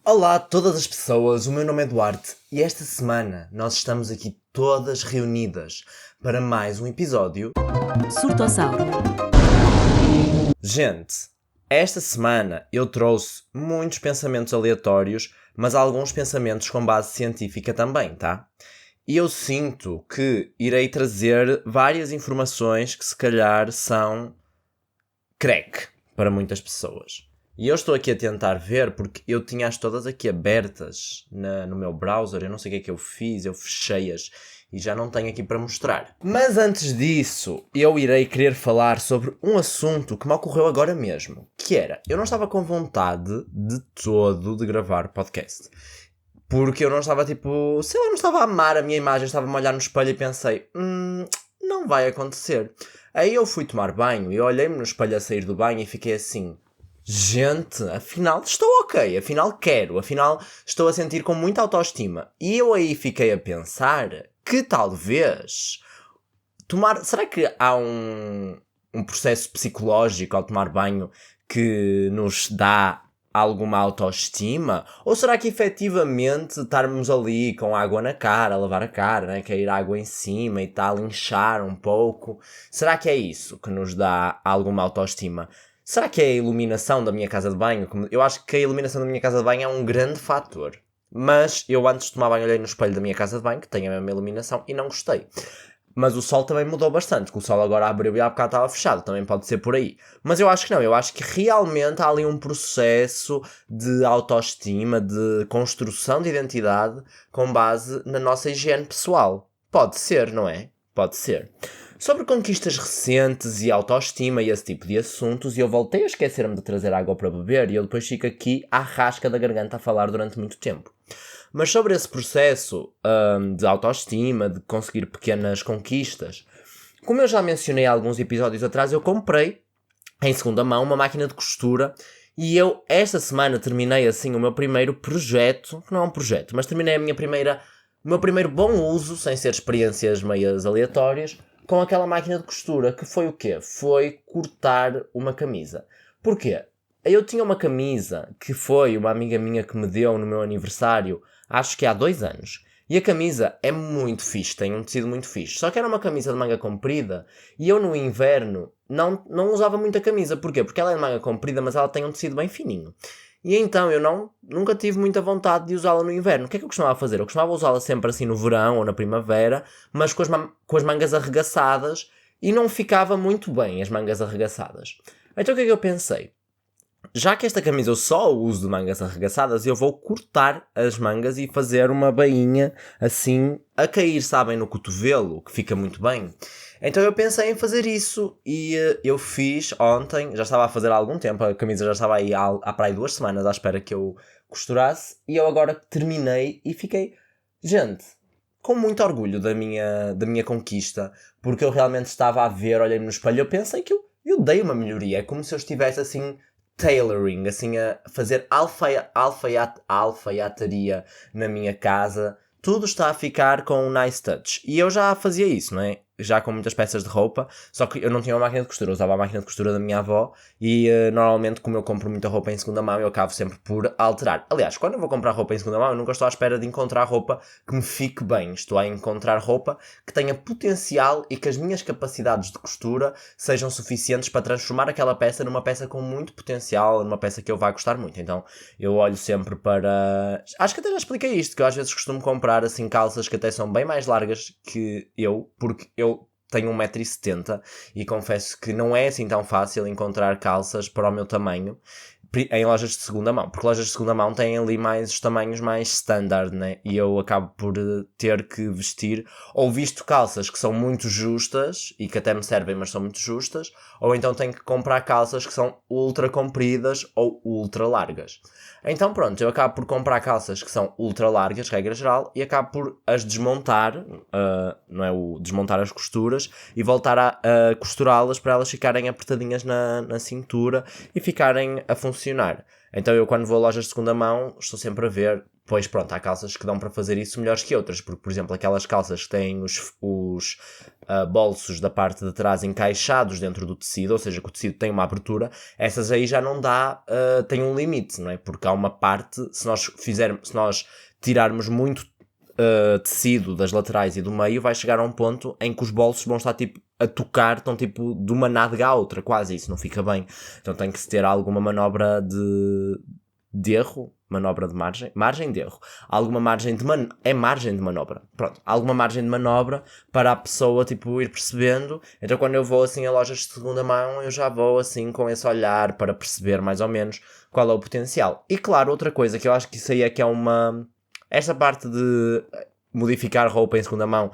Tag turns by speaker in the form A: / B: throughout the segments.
A: Olá a todas as pessoas, o meu nome é Duarte e esta semana nós estamos aqui todas reunidas para mais um episódio
B: Surtossauro.
A: Gente, esta semana eu trouxe muitos pensamentos aleatórios, mas alguns pensamentos com base científica também, tá? E eu sinto que irei trazer várias informações que se calhar são crack para muitas pessoas. E eu estou aqui a tentar ver, porque eu tinha-as todas aqui abertas no meu browser, eu não sei o que é que eu fiz, eu fechei-as e já não tenho aqui para mostrar. Mas antes disso, eu irei querer falar sobre um assunto que me ocorreu agora mesmo, que era, eu não estava com vontade de todo de gravar podcast. Porque eu não estava não estava a amar a minha imagem, estava-me a olhar no espelho e pensei, não vai acontecer. Aí eu fui tomar banho e olhei-me no espelho a sair do banho e fiquei assim, gente, afinal estou ok, afinal quero, afinal estou a sentir com muita autoestima. E eu aí fiquei a pensar que talvez será que há um processo psicológico ao tomar banho que nos dá alguma autoestima? Ou será que efetivamente estarmos ali com água na cara, a lavar a cara, né, cair água em cima e tal, inchar um pouco, será que é isso que nos dá alguma autoestima? Será que é a iluminação da minha casa de banho? Eu acho que a iluminação da minha casa de banho é um grande fator. Mas eu antes de tomar banho olhei no espelho da minha casa de banho, que tem a mesma iluminação, e não gostei. Mas o sol também mudou bastante, que o sol agora abriu e há bocado estava fechado, também pode ser por aí. Mas eu acho que não, eu acho que realmente há ali um processo de autoestima, de construção de identidade com base na nossa higiene pessoal. Pode ser, não é? Pode ser. Sobre conquistas recentes e autoestima e esse tipo de assuntos, eu voltei a esquecer-me de trazer água para beber e eu depois fico aqui à rasca da garganta a falar durante muito tempo. Mas sobre esse processo de autoestima, de conseguir pequenas conquistas, como eu já mencionei há alguns episódios atrás, eu comprei em segunda mão uma máquina de costura e eu esta semana terminei assim o meu primeiro projeto, que não é um projeto, mas terminei o meu primeiro bom uso, sem ser experiências meias aleatórias, com aquela máquina de costura, que foi o quê? Foi cortar uma camisa. Porquê? Eu tinha uma camisa que foi uma amiga minha que me deu no meu aniversário, acho que há 2 anos. E a camisa é muito fixe, tem um tecido muito fixe. Só que era uma camisa de manga comprida e eu no inverno não usava muita camisa. Porquê? Porque ela é de manga comprida, mas ela tem um tecido bem fininho. E então eu nunca tive muita vontade de usá-la no inverno. O que é que eu costumava fazer? Eu costumava usá-la sempre assim no verão ou na primavera, mas com as mangas arregaçadas e não ficava muito bem as mangas arregaçadas. Então o que é que eu pensei? Já que esta camisa eu só uso de mangas arregaçadas, eu vou cortar as mangas e fazer uma bainha assim a cair, sabem, no cotovelo, que fica muito bem. Então eu pensei em fazer isso e eu fiz ontem, já estava a fazer há algum tempo, a camisa já estava aí há para aí 2 semanas à espera que eu costurasse e eu agora terminei e fiquei, gente, com muito orgulho da minha conquista, porque eu realmente estava a ver, olhei-me no espelho e eu pensei que eu dei uma melhoria, é como se eu estivesse assim tailoring, assim a fazer alfaiataria na minha casa. Tudo está a ficar com um nice touch. E eu já fazia isso, não é? Já com muitas peças de roupa, só que eu não tinha uma máquina de costura, eu usava a máquina de costura da minha avó e normalmente como eu compro muita roupa em segunda mão eu acabo sempre por alterar. Aliás, quando eu vou comprar roupa em segunda mão eu nunca estou à espera de encontrar roupa que me fique bem, estou a encontrar roupa que tenha potencial e que as minhas capacidades de costura sejam suficientes para transformar aquela peça numa peça com muito potencial, numa peça que eu vá gostar muito. Então eu olho sempre para... Acho que até já expliquei isto, que eu às vezes costumo comprar assim calças que até são bem mais largas que eu, porque eu tenho 1,70 m e confesso que não é assim tão fácil encontrar calças para o meu tamanho em lojas de segunda mão, porque lojas de segunda mão têm ali mais os tamanhos mais standard, né? E eu acabo por ter que vestir ou visto calças que são muito justas e que até me servem, mas são muito justas, ou então tenho que comprar calças que são ultra compridas ou ultra largas. Então pronto, eu acabo por comprar calças que são ultra largas, regra geral, e acabo por as desmontar, não é, desmontar as costuras e voltar a costurá-las para elas ficarem apertadinhas na cintura e ficarem a funcionar. Então eu quando vou a lojas de segunda mão estou sempre a ver pois pronto, há calças que dão para fazer isso melhores que outras, porque, por exemplo, aquelas calças que têm os bolsos da parte de trás encaixados dentro do tecido, ou seja, que o tecido tem uma abertura, essas aí já não dá, tem um limite, não é? Porque há uma parte, se nós tirarmos muito tecido das laterais e do meio, vai chegar a um ponto em que os bolsos vão estar tipo a tocar, estão tipo de uma nádega à outra, quase, isso não fica bem. Então tem que se ter alguma manobra de erro, manobra de margem de erro, alguma margem de margem de manobra, pronto, alguma margem de manobra para a pessoa tipo ir percebendo. Então quando eu vou assim a lojas de segunda mão, eu já vou assim com esse olhar para perceber mais ou menos qual é o potencial. E claro, outra coisa que eu acho que isso aí é que é esta parte de modificar roupa em segunda mão,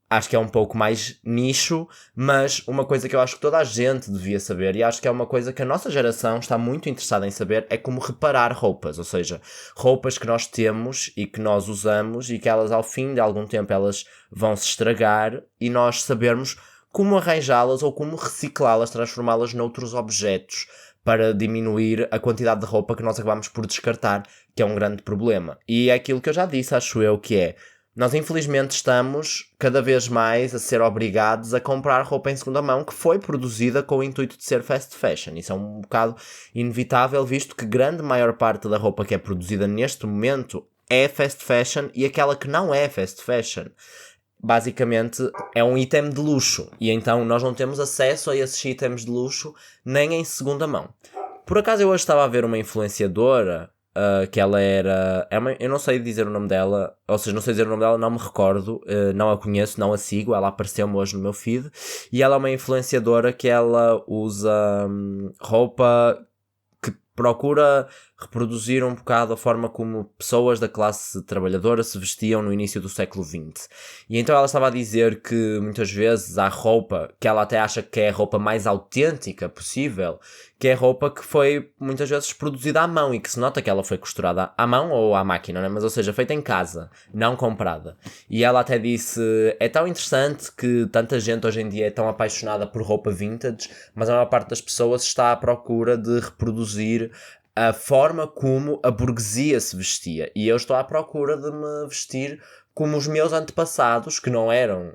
A: acho que é um pouco mais nicho, mas uma coisa que eu acho que toda a gente devia saber, e acho que é uma coisa que a nossa geração está muito interessada em saber, é como reparar roupas, ou seja, roupas que nós temos e que nós usamos e que elas ao fim de algum tempo elas vão se estragar e nós sabermos como arranjá-las ou como reciclá-las, transformá-las noutros objetos para diminuir a quantidade de roupa que nós acabamos por descartar, que é um grande problema. E é aquilo que eu já disse, acho eu, que é nós infelizmente estamos cada vez mais a ser obrigados a comprar roupa em segunda mão que foi produzida com o intuito de ser fast fashion. Isso é um bocado inevitável, visto que grande maior parte da roupa que é produzida neste momento é fast fashion e aquela que não é fast fashion basicamente é um item de luxo e então nós não temos acesso a esses itens de luxo nem em segunda mão. Por acaso eu hoje estava a ver uma influenciadora que ela era... eu não sei dizer o nome dela, ou seja, não sei dizer o nome dela, não me recordo, não a conheço, não a sigo, ela apareceu-me hoje no meu feed, e ela é uma influenciadora que ela usa roupa que procura reproduzir um bocado a forma como pessoas da classe trabalhadora se vestiam no início do século XX. E então ela estava a dizer que muitas vezes há roupa que ela até acha que é a roupa mais autêntica possível, que é roupa que foi muitas vezes produzida à mão e que se nota que ela foi costurada à mão ou à máquina, né? Mas ou seja, feita em casa, não comprada. E ela até disse, é tão interessante que tanta gente hoje em dia é tão apaixonada por roupa vintage, mas a maior parte das pessoas está à procura de reproduzir a forma como a burguesia se vestia. E eu estou à procura de me vestir como os meus antepassados, que não eram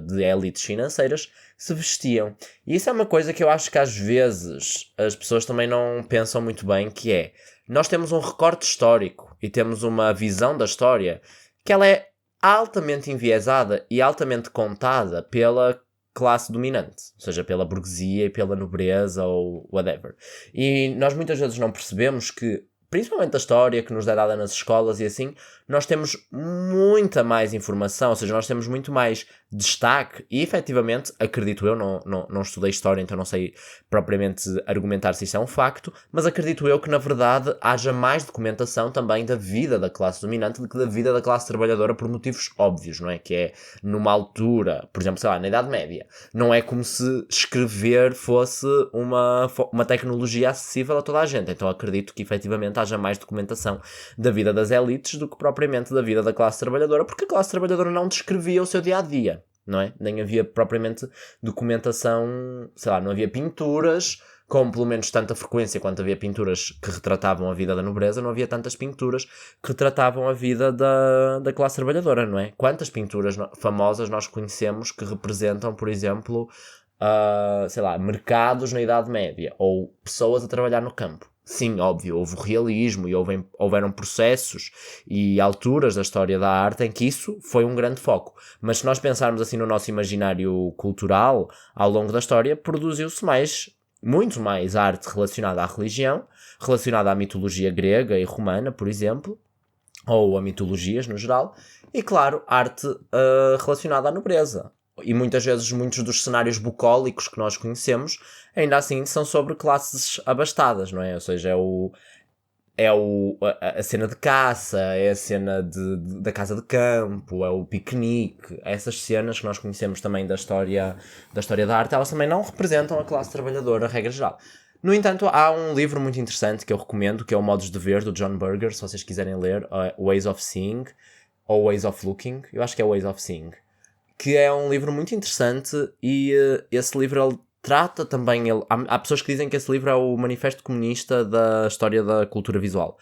A: de élites financeiras, se vestiam. E isso é uma coisa que eu acho que às vezes as pessoas também não pensam muito bem, que é, nós temos um recorte histórico e temos uma visão da história que ela é altamente enviesada e altamente contada pela classe dominante, ou seja, pela burguesia e pela nobreza ou whatever. E nós muitas vezes não percebemos que, principalmente a história que nos é dada nas escolas e assim, nós temos muita mais informação, ou seja, nós temos muito mais destaque e efetivamente, acredito eu, não estudei história, então não sei propriamente argumentar se isso é um facto, mas acredito eu que na verdade haja mais documentação também da vida da classe dominante do que da vida da classe trabalhadora por motivos óbvios, não é? Que é numa altura, por exemplo, sei lá, na Idade Média, não é como se escrever fosse uma tecnologia acessível a toda a gente, então acredito que efetivamente haja mais documentação da vida das elites do que propriamente da vida da classe trabalhadora, porque a classe trabalhadora não descrevia o seu dia-a-dia, não é? Nem havia propriamente documentação, sei lá, não havia pinturas com pelo menos tanta frequência quanto havia pinturas que retratavam a vida da nobreza, não havia tantas pinturas que retratavam a vida da classe trabalhadora, não é? Quantas pinturas famosas nós conhecemos que representam, por exemplo, sei lá, mercados na Idade Média ou pessoas a trabalhar no campo? Sim, óbvio, houve o realismo e houveram processos e alturas da história da arte em que isso foi um grande foco. Mas se nós pensarmos assim no nosso imaginário cultural, ao longo da história, produziu-se muito mais arte relacionada à religião, relacionada à mitologia grega e romana, por exemplo, ou a mitologias no geral, e claro, arte relacionada à nobreza. E muitas vezes muitos dos cenários bucólicos que nós conhecemos ainda assim são sobre classes abastadas, não é? Ou seja, a cena de caça, é a cena da casa de campo, é o piquenique, essas cenas que nós conhecemos também da história da arte, elas também não representam a classe trabalhadora, regra geral. No entanto, há um livro muito interessante que eu recomendo, que é o Modos de Ver, do John Berger, se vocês quiserem ler, Ways of Seeing, ou Ways of Looking, eu acho que é Ways of Seeing, que é um livro muito interessante e esse livro ele trata também... Há pessoas que dizem que esse livro é o manifesto comunista da história da cultura visual.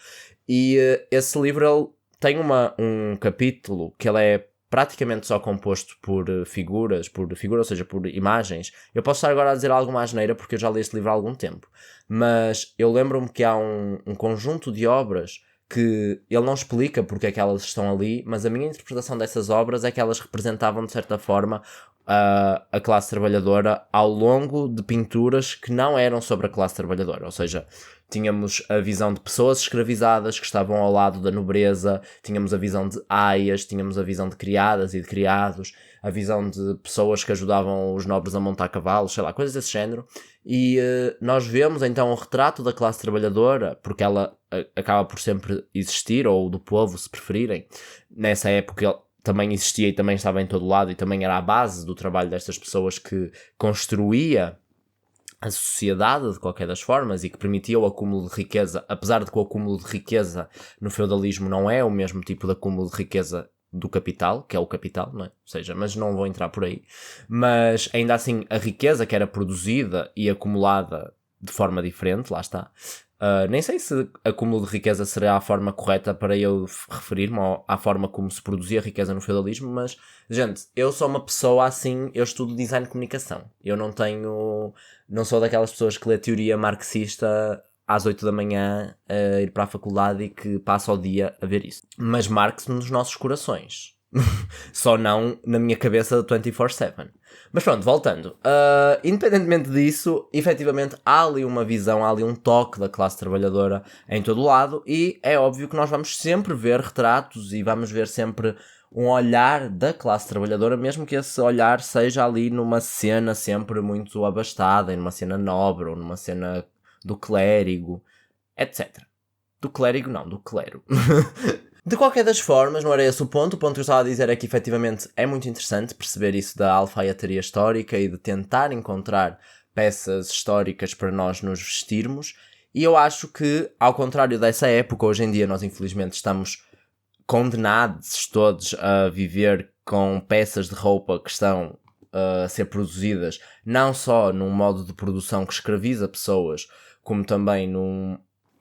A: E esse livro ele tem um capítulo que ele é praticamente só composto por figuras, ou seja, por imagens. Eu posso estar agora a dizer alguma asneira porque eu já li este livro há algum tempo, mas eu lembro-me que há um conjunto de obras que ele não explica porque é que elas estão ali, mas a minha interpretação dessas obras é que elas representavam de certa forma a classe trabalhadora ao longo de pinturas que não eram sobre a classe trabalhadora, ou seja, tínhamos a visão de pessoas escravizadas que estavam ao lado da nobreza, tínhamos a visão de aias, tínhamos a visão de criadas e de criados, a visão de pessoas que ajudavam os nobres a montar cavalos, sei lá, coisas desse género. E nós vemos então o retrato da classe trabalhadora, porque ela acaba por sempre existir, ou do povo, se preferirem. Nessa época ele também existia e também estava em todo lado e também era a base do trabalho destas pessoas que construía a sociedade de qualquer das formas e que permitia o acúmulo de riqueza, apesar de que o acúmulo de riqueza no feudalismo não é o mesmo tipo de acúmulo de riqueza do capital, que é o capital, não é? Ou seja, mas não vou entrar por aí. Mas ainda assim, a riqueza que era produzida e acumulada de forma diferente, lá está. Nem sei se acúmulo de riqueza será a forma correta para eu referir-me à forma como se produzia riqueza no feudalismo, mas, gente, eu sou uma pessoa assim, eu estudo design de comunicação. Eu não sou daquelas pessoas que lê teoria marxista às 8 da manhã a ir para a faculdade e que passa o dia a ver isso. Mas Marx nos nossos corações. Só não na minha cabeça 24/7. Mas pronto, voltando. Independentemente disso, efetivamente há ali uma visão, há ali um toque da classe trabalhadora em todo o lado e é óbvio que nós vamos sempre ver retratos e vamos ver sempre um olhar da classe trabalhadora, mesmo que esse olhar seja ali numa cena sempre muito abastada, numa cena nobre ou numa cena do clérigo, etc. Do clérigo não, do clero. De qualquer das formas, não era esse o ponto que eu estava a dizer é que efetivamente é muito interessante perceber isso da alfaiataria histórica e de tentar encontrar peças históricas para nós nos vestirmos, e eu acho que, ao contrário dessa época, hoje em dia nós infelizmente estamos condenados todos a viver com peças de roupa que estão a ser produzidas não só num modo de produção que escraviza pessoas, como também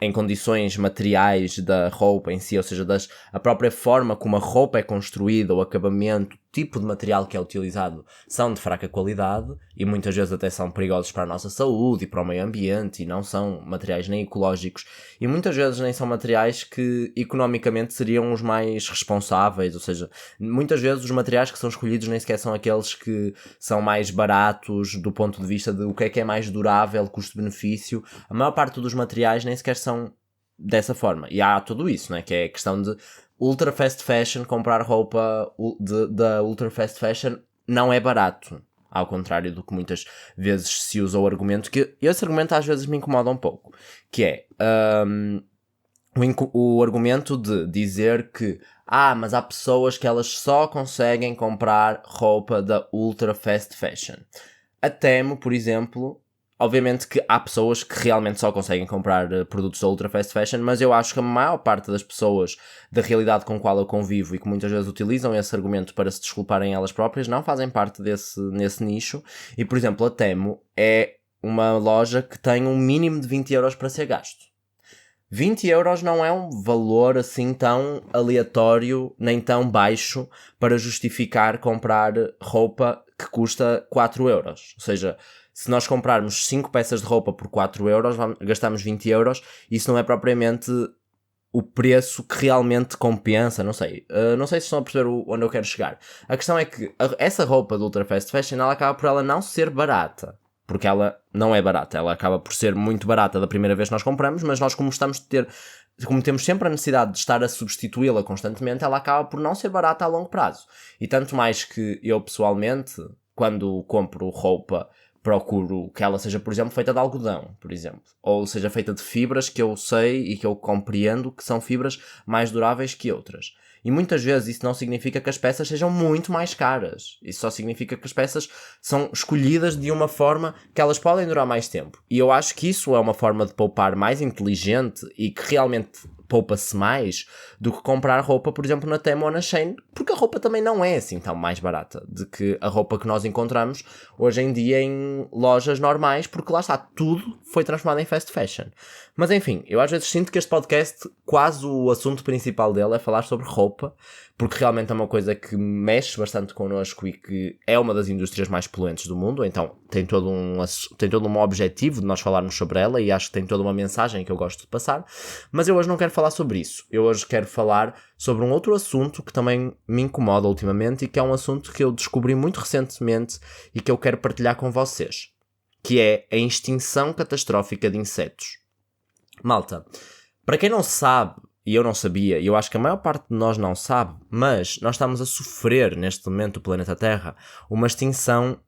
A: em condições materiais da roupa em si, ou seja, a própria forma como a roupa é construída, o acabamento, o tipo de material que é utilizado são de fraca qualidade e muitas vezes até são perigosos para a nossa saúde e para o meio ambiente e não são materiais nem ecológicos e muitas vezes nem são materiais que economicamente seriam os mais responsáveis, ou seja, muitas vezes os materiais que são escolhidos nem sequer são aqueles que são mais baratos do ponto de vista de o que é mais durável, custo-benefício. A maior parte dos materiais nem sequer são dessa forma. E há tudo isso, né? Que é a questão de ultra fast fashion, comprar roupa da ultra fast fashion não é barato. Ao contrário do que muitas vezes se usa o argumento, que esse argumento às vezes me incomoda um pouco, que é o argumento de dizer que mas há pessoas que elas só conseguem comprar roupa da ultra fast fashion. A Temu, por exemplo, obviamente que há pessoas que realmente só conseguem comprar produtos da ultra fast fashion, mas eu acho que a maior parte das pessoas da realidade com a qual eu convivo e que muitas vezes utilizam esse argumento para se desculparem elas próprias não fazem parte nesse nicho. E, por exemplo, a Temu é uma loja que tem um mínimo de 20 euros para ser gasto. 20 euros não é um valor assim tão aleatório nem tão baixo para justificar comprar roupa que custa 4 euros. Ou seja, se nós comprarmos 5 peças de roupa por 4 euros, gastamos 20 euros, isso não é propriamente o preço que realmente compensa, não sei. Não sei se estão a perceber onde eu quero chegar. A questão é que essa roupa do Ultra Fast Fashion, ela acaba por ela não ser barata. Porque ela não é barata, ela acaba por ser muito barata da primeira vez que nós compramos, mas nós como temos sempre a necessidade de estar a substituí-la constantemente, ela acaba por não ser barata a longo prazo. E tanto mais que eu pessoalmente, quando compro roupa, procuro que ela seja, por exemplo, feita de algodão, por exemplo. Ou seja feita de fibras que eu sei e que eu compreendo que são fibras mais duráveis que outras. E muitas vezes isso não significa que as peças sejam muito mais caras. Isso só significa que as peças são escolhidas de uma forma que elas podem durar mais tempo. E eu acho que isso é uma forma de poupar mais inteligente e que realmente poupa-se mais do que comprar roupa, por exemplo, na Temu ou na Shein, porque a roupa também não é assim tão mais barata do que a roupa que nós encontramos hoje em dia em lojas normais, porque lá está, tudo foi transformado em fast fashion. Mas enfim, eu às vezes sinto que este podcast, quase o assunto principal dele é falar sobre roupa, porque realmente é uma coisa que mexe bastante connosco e que é uma das indústrias mais poluentes do mundo, então tem todo um objetivo de nós falarmos sobre ela e acho que tem toda uma mensagem que eu gosto de passar, mas eu hoje não quero falar sobre isso. Eu hoje quero falar sobre um outro assunto que também me incomoda ultimamente e que é um assunto que eu descobri muito recentemente e que eu quero partilhar com vocês, que é a extinção catastrófica de insetos. Malta, para quem não sabe, e eu não sabia, e eu acho que a maior parte de nós não sabe, mas nós estamos a sofrer neste momento, o planeta Terra, uma extinção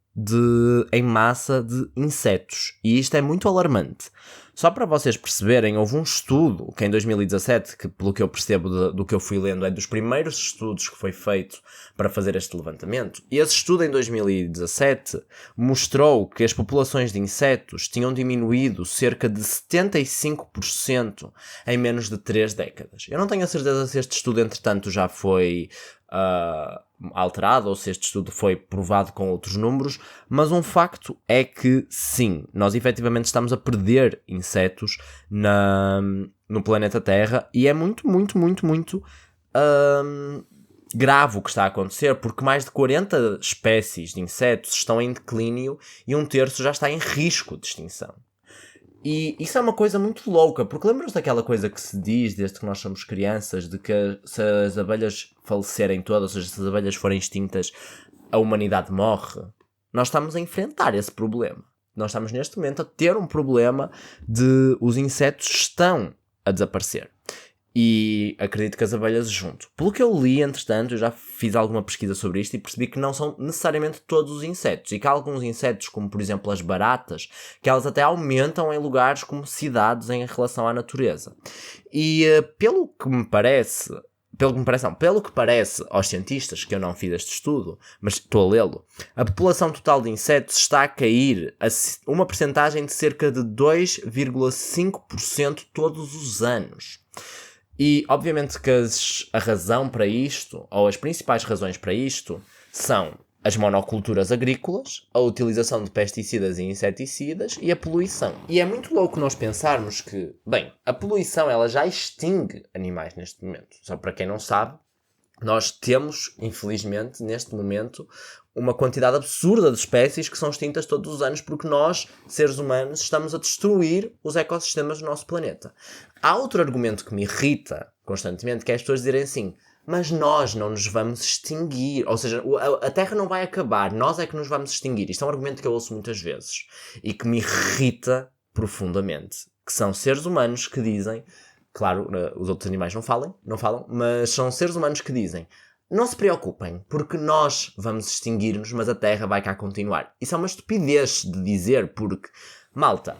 A: em massa de insetos. E isto é muito alarmante. Só para vocês perceberem, houve um estudo que em 2017, que pelo que eu percebo do que eu fui lendo, é dos primeiros estudos que foi feito para fazer este levantamento. E esse estudo em 2017 mostrou que as populações de insetos tinham diminuído cerca de 75% em menos de 3 décadas. Eu não tenho a certeza se este estudo, entretanto, já foi alterado ou se este estudo foi provado com outros números, mas um facto é que sim, nós efetivamente estamos a perder insetos no planeta Terra e é muito grave o que está a acontecer, porque mais de 40 espécies de insetos estão em declínio e um terço já está em risco de extinção. E isso é uma coisa muito louca, porque lembram-se daquela coisa que se diz desde que nós somos crianças, de que se as abelhas falecerem todas, ou seja, se as abelhas forem extintas, a humanidade morre? Nós estamos a enfrentar esse problema. Nós estamos neste momento a ter um problema de os insetos estão a desaparecer. E acredito que as abelhas junto. Pelo que eu li, entretanto, eu já fiz alguma pesquisa sobre isto e percebi que não são necessariamente todos os insetos. E que há alguns insetos, como por exemplo as baratas, que elas até aumentam em lugares como cidades em relação à natureza. E pelo que parece aos cientistas, que eu não fiz este estudo, mas estou a lê-lo, a população total de insetos está a cair a uma percentagem de cerca de 2,5% todos os anos. E obviamente que a razão para isto, ou as principais razões para isto, são as monoculturas agrícolas, a utilização de pesticidas e inseticidas e a poluição. E é muito louco nós pensarmos que, bem, a poluição ela já extingue animais neste momento. Só para quem não sabe, nós temos, infelizmente, neste momento, uma quantidade absurda de espécies que são extintas todos os anos porque nós, seres humanos, estamos a destruir os ecossistemas do nosso planeta. Há outro argumento que me irrita constantemente, que é as pessoas dizerem assim, mas nós não nos vamos extinguir, ou seja, a Terra não vai acabar, nós é que nos vamos extinguir. Isto é um argumento que eu ouço muitas vezes e que me irrita profundamente, que são seres humanos que dizem, claro, os outros animais não falam, mas são seres humanos que dizem, não se preocupem, porque nós vamos extinguir-nos, mas a Terra vai cá continuar. Isso é uma estupidez de dizer, porque, malta,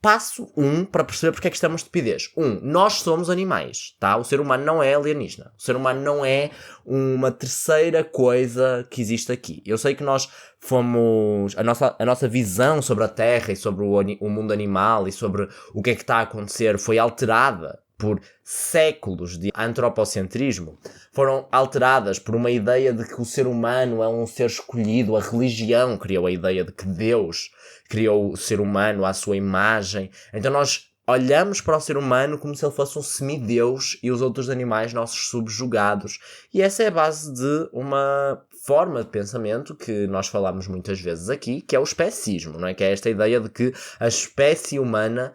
A: passo 1 para perceber porque é que isto é uma estupidez. 1, nós somos animais, tá? O ser humano não é alienígena. O ser humano não é uma terceira coisa que existe aqui. Eu sei que nós fomos... A nossa visão sobre a Terra e sobre o mundo animal e sobre o que é que está a acontecer foi alterada por séculos de antropocentrismo, foram alteradas por uma ideia de que o ser humano é um ser escolhido. A religião criou a ideia de que Deus criou o ser humano à sua imagem. Então nós olhamos para o ser humano como se ele fosse um semideus e os outros animais nossos subjugados. E essa é a base de uma forma de pensamento que nós falamos muitas vezes aqui, que é o especismo, não é? Que é esta ideia de que a espécie humana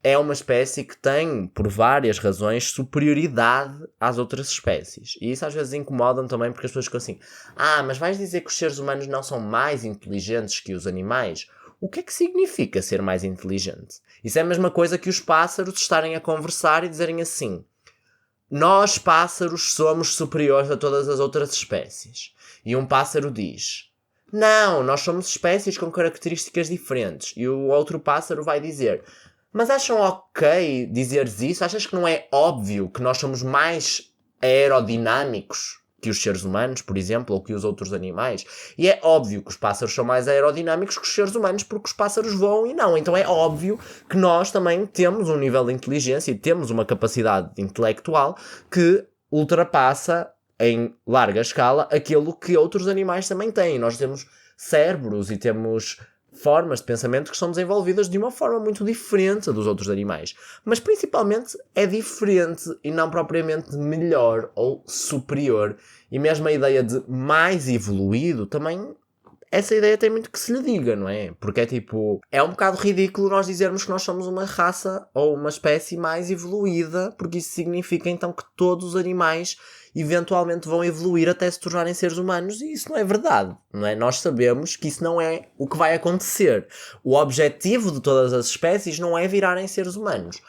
A: é uma espécie que tem, por várias razões, superioridade às outras espécies. E isso às vezes incomoda-me também porque as pessoas ficam assim, mas vais dizer que os seres humanos não são mais inteligentes que os animais? O que é que significa ser mais inteligente? Isso é a mesma coisa que os pássaros estarem a conversar e dizerem assim, nós pássaros somos superiores a todas as outras espécies. E um pássaro diz, não, nós somos espécies com características diferentes. E o outro pássaro vai dizer, mas acham ok dizeres isso? Achas que não é óbvio que nós somos mais aerodinâmicos que os seres humanos, por exemplo, ou que os outros animais. E é óbvio que os pássaros são mais aerodinâmicos que os seres humanos, porque os pássaros voam e não. Então é óbvio que nós também temos um nível de inteligência e temos uma capacidade intelectual que ultrapassa em larga escala aquilo que outros animais também têm. Nós temos cérebros e temos formas de pensamento que são desenvolvidas de uma forma muito diferente dos outros animais. Mas principalmente é diferente e não propriamente melhor ou superior. E mesmo a ideia de mais evoluído também, essa ideia tem muito que se lhe diga, não é? Porque é tipo, é um bocado ridículo nós dizermos que nós somos uma raça ou uma espécie mais evoluída, porque isso significa então que todos os animais eventualmente vão evoluir até se tornarem seres humanos, e isso não é verdade, não é? Nós sabemos que isso não é o que vai acontecer. O objetivo de todas as espécies não é virarem seres humanos.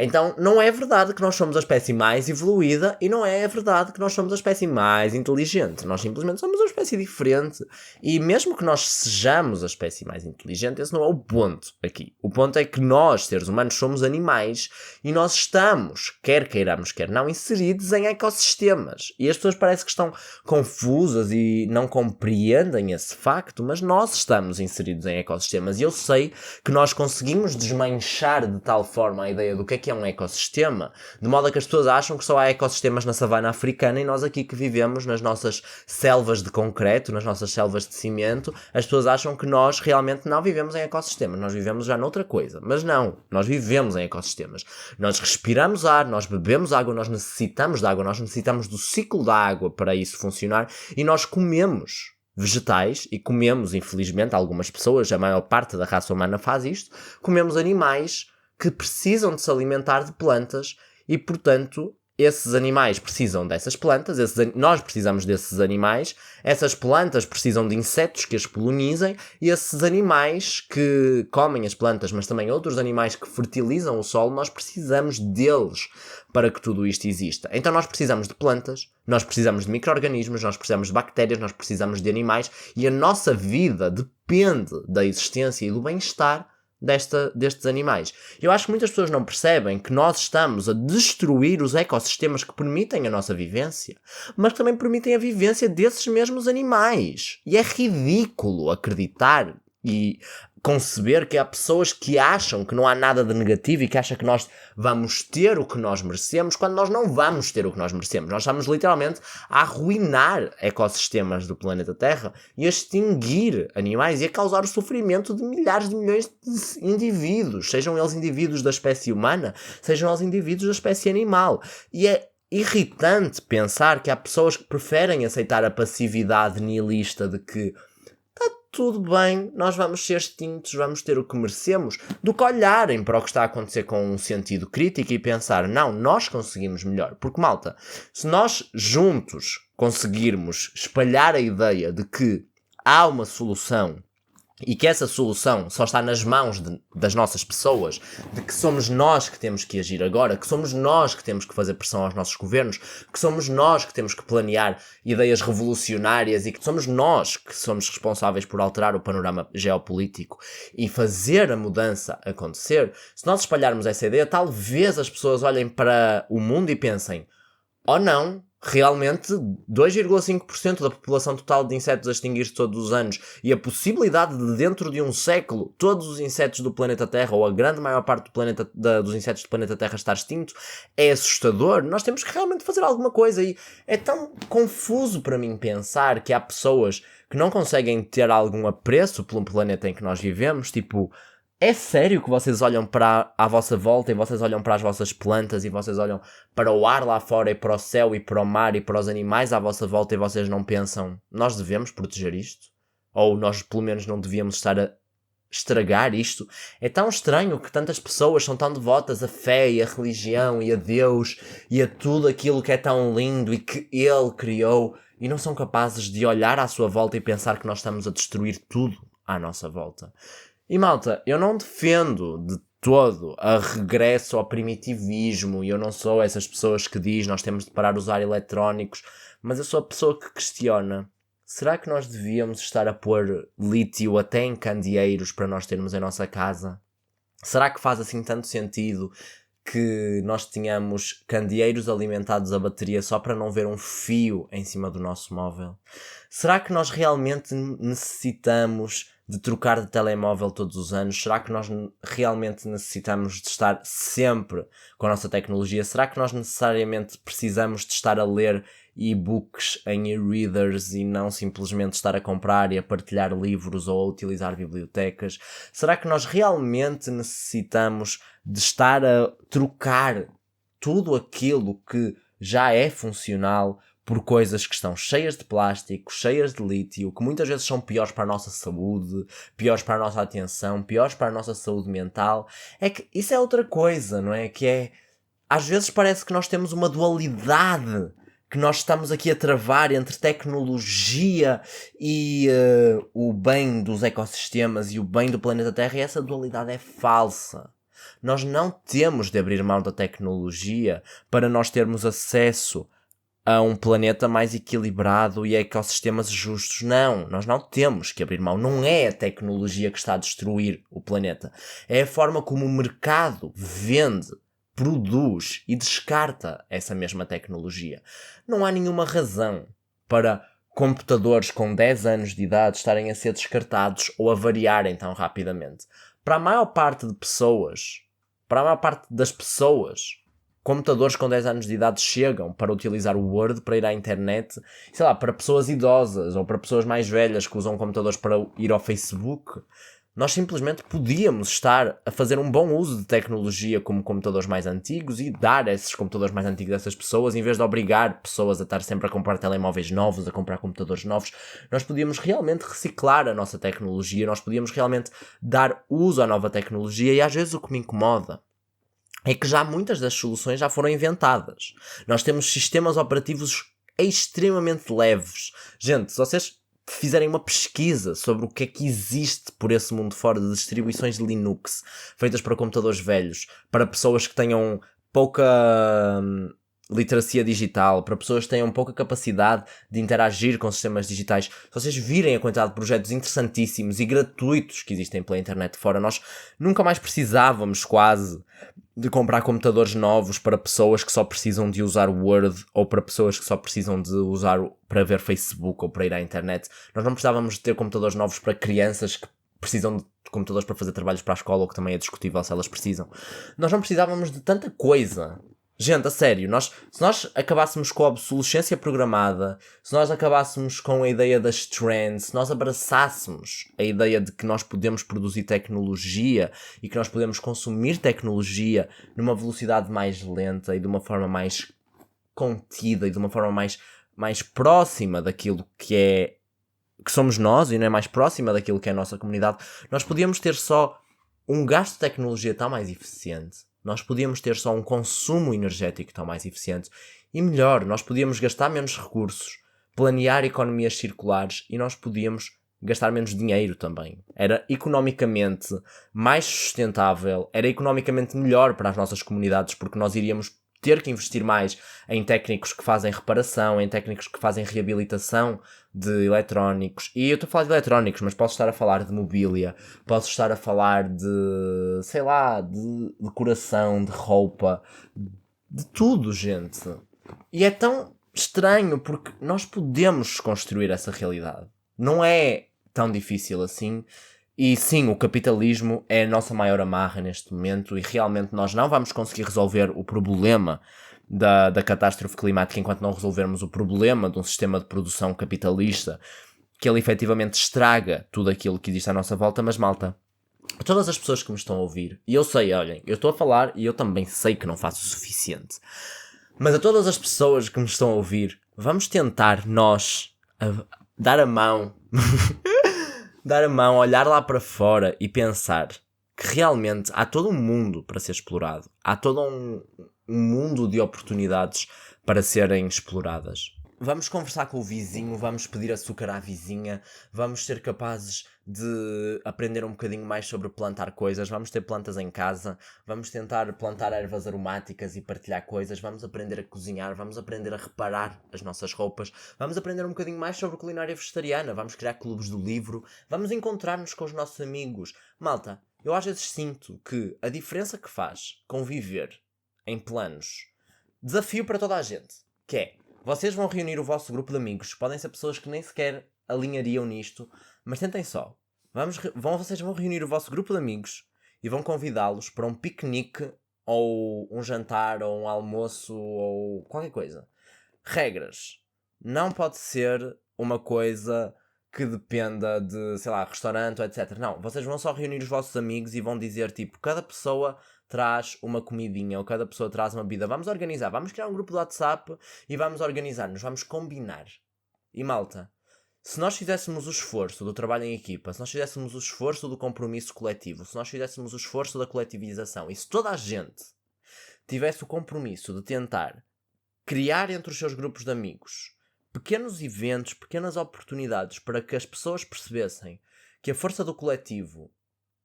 A: Então, não é verdade que nós somos a espécie mais evoluída e não é verdade que nós somos a espécie mais inteligente. Nós simplesmente somos uma espécie diferente. E mesmo que nós sejamos a espécie mais inteligente, esse não é o ponto aqui. O ponto é que nós, seres humanos, somos animais e nós estamos, quer queiramos, quer não, inseridos em ecossistemas. E as pessoas parecem que estão confusas e não compreendem esse facto, mas nós estamos inseridos em ecossistemas. E eu sei que nós conseguimos desmanchar de tal forma a ideia do que é um ecossistema, de modo a que as pessoas acham que só há ecossistemas na savana africana e nós aqui que vivemos nas nossas selvas de concreto, nas nossas selvas de cimento, as pessoas acham que nós realmente não vivemos em ecossistemas, nós vivemos já noutra coisa. Mas não, nós vivemos em ecossistemas. Nós respiramos ar, nós bebemos água, nós necessitamos de água, nós necessitamos do ciclo da água para isso funcionar e nós comemos vegetais e comemos, infelizmente, algumas pessoas, a maior parte da raça humana faz isto, comemos animais que precisam de se alimentar de plantas e, portanto, esses animais precisam dessas plantas, nós precisamos desses animais, essas plantas precisam de insetos que as polinizem e esses animais que comem as plantas, mas também outros animais que fertilizam o solo, nós precisamos deles para que tudo isto exista. Então nós precisamos de plantas, nós precisamos de micro-organismos, nós precisamos de bactérias, nós precisamos de animais e a nossa vida depende da existência e do bem-estar destes animais. Eu acho que muitas pessoas não percebem que nós estamos a destruir os ecossistemas que permitem a nossa vivência, mas que também permitem a vivência desses mesmos animais. E é ridículo acreditar e conceber que há pessoas que acham que não há nada de negativo e que acham que nós vamos ter o que nós merecemos, quando nós não vamos ter o que nós merecemos. Nós estamos literalmente a arruinar ecossistemas do planeta Terra e a extinguir animais e a causar o sofrimento de milhares de milhões de indivíduos, sejam eles indivíduos da espécie humana, sejam eles indivíduos da espécie animal. E é irritante pensar que há pessoas que preferem aceitar a passividade nihilista de que tudo bem, nós vamos ser extintos, vamos ter o que merecemos, do que olharem para o que está a acontecer com um sentido crítico e pensar, não, nós conseguimos melhor. Porque, malta, se nós juntos conseguirmos espalhar a ideia de que há uma solução e que essa solução só está nas mãos das nossas pessoas, de que somos nós que temos que agir agora, que somos nós que temos que fazer pressão aos nossos governos, que somos nós que temos que planear ideias revolucionárias e que somos nós que somos responsáveis por alterar o panorama geopolítico e fazer a mudança acontecer, se nós espalharmos essa ideia, talvez as pessoas olhem para o mundo e pensem, oh não, realmente 2,5% da população total de insetos a extinguir-se todos os anos e a possibilidade de dentro de um século todos os insetos do planeta Terra ou a grande maior parte do planeta, dos insetos do planeta Terra estar extinto é assustador. Nós temos que realmente fazer alguma coisa e é tão confuso para mim pensar que há pessoas que não conseguem ter algum apreço pelo planeta em que nós vivemos, tipo... É sério que vocês olham para a vossa volta e vocês olham para as vossas plantas e vocês olham para o ar lá fora e para o céu e para o mar e para os animais à vossa volta e vocês não pensam, nós devemos proteger isto? Ou nós pelo menos não devíamos estar a estragar isto? É tão estranho que tantas pessoas são tão devotas à fé e à religião e a Deus e a tudo aquilo que é tão lindo e que Ele criou e não são capazes de olhar à sua volta e pensar que nós estamos a destruir tudo à nossa volta. E malta, eu não defendo de todo a regresso ao primitivismo e eu não sou essas pessoas que diz nós temos de parar de usar eletrónicos, mas eu sou a pessoa que questiona, será que nós devíamos estar a pôr lítio até em candeeiros para nós termos em nossa casa? Será que faz assim tanto sentido que nós tenhamos candeeiros alimentados a bateria só para não ver um fio em cima do nosso móvel? Será que nós realmente necessitamos de trocar de telemóvel todos os anos? Será que nós realmente necessitamos de estar sempre com a nossa tecnologia? Será que nós necessariamente precisamos de estar a ler e-books em e-readers e não simplesmente estar a comprar e a partilhar livros ou a utilizar bibliotecas? Será que nós realmente necessitamos de estar a trocar tudo aquilo que já é funcional por coisas que estão cheias de plástico, cheias de lítio, que muitas vezes são piores para a nossa saúde, piores para a nossa atenção, piores para a nossa saúde mental? É que isso é outra coisa, não é? Que é, às vezes parece que nós temos uma dualidade, que nós estamos aqui a travar entre tecnologia e o bem dos ecossistemas e o bem do planeta Terra, e essa dualidade é falsa. Nós não temos de abrir mão da tecnologia para nós termos acesso a um planeta mais equilibrado e a ecossistemas justos. Não, nós não temos que abrir mão. Não é a tecnologia que está a destruir o planeta. É a forma como o mercado vende, produz e descarta essa mesma tecnologia. Não há nenhuma razão para computadores com 10 anos de idade estarem a ser descartados ou a variarem tão rapidamente. Para a maior parte das pessoas, computadores com 10 anos de idade chegam para utilizar o Word, para ir à internet, sei lá, para pessoas idosas ou para pessoas mais velhas que usam computadores para ir ao Facebook. Nós simplesmente podíamos estar a fazer um bom uso de tecnologia como computadores mais antigos e dar esses computadores mais antigos a essas pessoas, em vez de obrigar pessoas a estar sempre a comprar telemóveis novos, a comprar computadores novos. Nós podíamos realmente reciclar a nossa tecnologia, nós podíamos realmente dar uso à nova tecnologia, e às vezes o que me incomoda é que já muitas das soluções já foram inventadas. Nós temos sistemas operativos extremamente leves. Gente, se vocês fizerem uma pesquisa sobre o que é que existe por esse mundo fora de distribuições de Linux feitas para computadores velhos, para pessoas que tenham pouca literacia digital, para pessoas que tenham pouca capacidade de interagir com sistemas digitais, se vocês virem a quantidade de projetos interessantíssimos e gratuitos que existem pela internet fora, nós nunca mais precisávamos quase de comprar computadores novos para pessoas que só precisam de usar Word, ou para pessoas que só precisam de usar para ver Facebook ou para ir à internet. Nós não precisávamos de ter computadores novos para crianças que precisam de computadores para fazer trabalhos para a escola, ou que também é discutível se elas precisam. Nós não precisávamos de tanta coisa. Gente, a sério, se nós acabássemos com a obsolescência programada, se nós acabássemos com a ideia das trends, se nós abraçássemos a ideia de que nós podemos produzir tecnologia e que nós podemos consumir tecnologia numa velocidade mais lenta e de uma forma mais contida e de uma forma mais próxima daquilo que somos nós, e não é mais próxima daquilo que é a nossa comunidade, nós podíamos ter só um gasto de tecnologia tão mais eficiente. Nós podíamos ter só um consumo energético tão mais eficiente. E melhor, nós podíamos gastar menos recursos, planear economias circulares, e nós podíamos gastar menos dinheiro também. Era economicamente mais sustentável, era economicamente melhor para as nossas comunidades, porque nós iríamos ter que investir mais em técnicos que fazem reparação, em técnicos que fazem reabilitação de eletrónicos. E eu estou a falar de eletrónicos, mas posso estar a falar de mobília, posso estar a falar de, sei lá, de decoração, de roupa, de tudo, gente. E é tão estranho porque nós podemos construir essa realidade. Não é tão difícil assim. E sim, o capitalismo é a nossa maior amarra neste momento, e realmente nós não vamos conseguir resolver o problema da catástrofe climática enquanto não resolvermos o problema de um sistema de produção capitalista, que ele efetivamente estraga tudo aquilo que existe à nossa volta. Mas malta, todas as pessoas que me estão a ouvir, e eu sei, olhem, eu estou a falar e eu também sei que não faço o suficiente, mas a todas as pessoas que me estão a ouvir, vamos tentar nós dar a mão olhar lá para fora e pensar que realmente há todo um mundo para ser explorado. Há todo um mundo de oportunidades para serem exploradas. Vamos conversar com o vizinho, vamos pedir açúcar à vizinha, vamos ser capazes de aprender um bocadinho mais sobre plantar coisas, vamos ter plantas em casa, vamos tentar plantar ervas aromáticas e partilhar coisas, vamos aprender a cozinhar, vamos aprender a reparar as nossas roupas, vamos aprender um bocadinho mais sobre culinária vegetariana, vamos criar clubes do livro, vamos encontrar-nos com os nossos amigos. Malta, eu às vezes sinto que a diferença que faz conviver em planos. Desafio para toda a gente, que é, vocês vão reunir o vosso grupo de amigos, podem ser pessoas que nem sequer alinhariam nisto, mas tentem só. Vocês vão reunir o vosso grupo de amigos e vão convidá-los para um piquenique ou um jantar ou um almoço ou qualquer coisa. Regras. Não pode ser uma coisa que dependa de, sei lá, restaurante ou etc. Não, vocês vão só reunir os vossos amigos e vão dizer, tipo, cada pessoa traz uma comidinha ou cada pessoa traz uma bebida. Vamos organizar, vamos criar um grupo de WhatsApp e vamos organizar-nos, vamos combinar. E malta, se nós fizéssemos o esforço do trabalho em equipa, se nós fizéssemos o esforço do compromisso coletivo, se nós fizéssemos o esforço da coletivização e se toda a gente tivesse o compromisso de tentar criar entre os seus grupos de amigos pequenos eventos, pequenas oportunidades para que as pessoas percebessem que a força do coletivo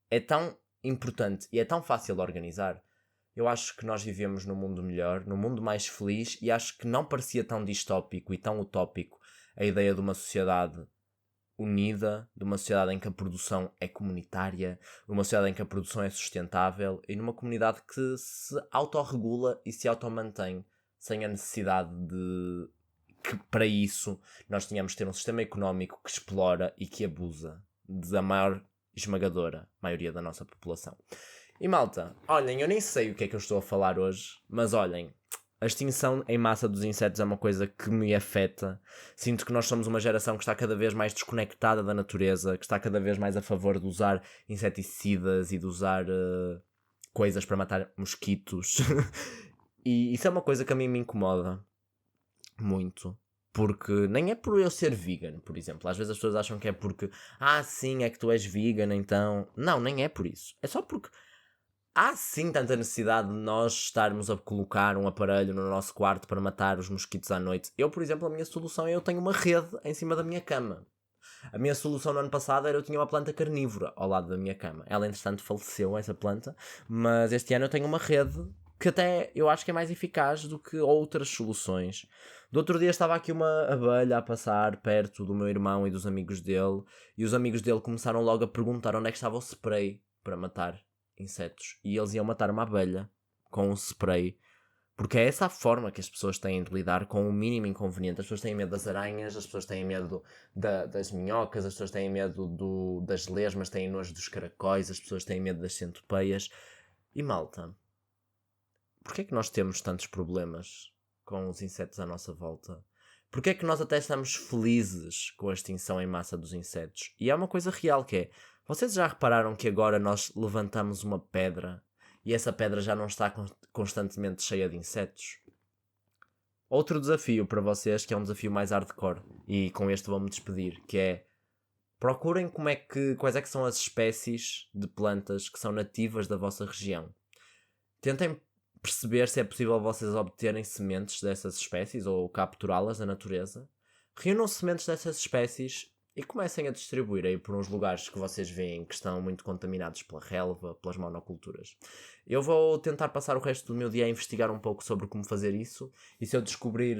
A: é tão importante e é tão fácil de organizar, eu acho que nós vivemos num mundo melhor, num mundo mais feliz, e acho que não parecia tão distópico e tão utópico a ideia de uma sociedade unida, de uma sociedade em que a produção é comunitária, de uma sociedade em que a produção é sustentável e numa comunidade que se autorregula e se automantém sem a necessidade de que para isso nós tínhamos de ter um sistema económico que explora e que abusa da maior esmagadora maioria da nossa população. E malta, olhem, eu nem sei o que é que eu estou a falar hoje, mas olhem, a extinção em massa dos insetos é uma coisa que me afeta. Sinto que nós somos uma geração que está cada vez mais desconectada da natureza, que está cada vez mais a favor de usar inseticidas e de usar coisas para matar mosquitos. E isso é uma coisa que a mim me incomoda muito. Porque nem é por eu ser vegan, por exemplo. Às vezes as pessoas acham que é porque sim, é que tu és vegan, então... Não, nem é por isso. É só porque há sim tanta necessidade de nós estarmos a colocar um aparelho no nosso quarto para matar os mosquitos à noite. Eu, por exemplo, a minha solução é eu tenho uma rede em cima da minha cama. A minha solução no ano passado era eu tinha uma planta carnívora ao lado da minha cama. Ela, entretanto, faleceu, essa planta. Mas este ano eu tenho uma rede que até eu acho que é mais eficaz do que outras soluções. Do outro dia estava aqui uma abelha a passar perto do meu irmão e dos amigos dele. E os amigos dele começaram logo a perguntar onde é que estava o spray para matar insetos. E eles iam matar uma abelha com um spray. Porque é essa a forma que as pessoas têm de lidar com o mínimo inconveniente. As pessoas têm medo das aranhas, as pessoas têm medo das minhocas, as pessoas têm medo das lesmas, têm nojo dos caracóis, as pessoas têm medo das centopeias. E malta, porquê é que nós temos tantos problemas com os insetos à nossa volta? Porquê é que nós até estamos felizes com a extinção em massa dos insetos? E é uma coisa real que é, vocês já repararam que agora nós levantamos uma pedra e essa pedra já não está constantemente cheia de insetos? Outro desafio para vocês, que é um desafio mais hardcore, e com este vou-me despedir, que é procurem quais é que são as espécies de plantas que são nativas da vossa região. Tentem perceber se é possível vocês obterem sementes dessas espécies ou capturá-las da natureza. Reúnam sementes dessas espécies e comecem a distribuir aí por uns lugares que vocês veem que estão muito contaminados pela relva, pelas monoculturas. Eu vou tentar passar o resto do meu dia a investigar um pouco sobre como fazer isso, e se eu descobrir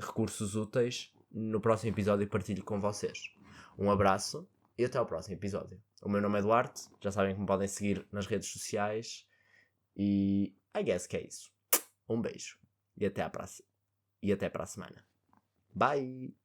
A: recursos úteis, no próximo episódio partilho com vocês. Um abraço e até ao próximo episódio. O meu nome é Duarte, já sabem que me podem seguir nas redes sociais e I guess que é isso. Um beijo e até para a semana. Bye!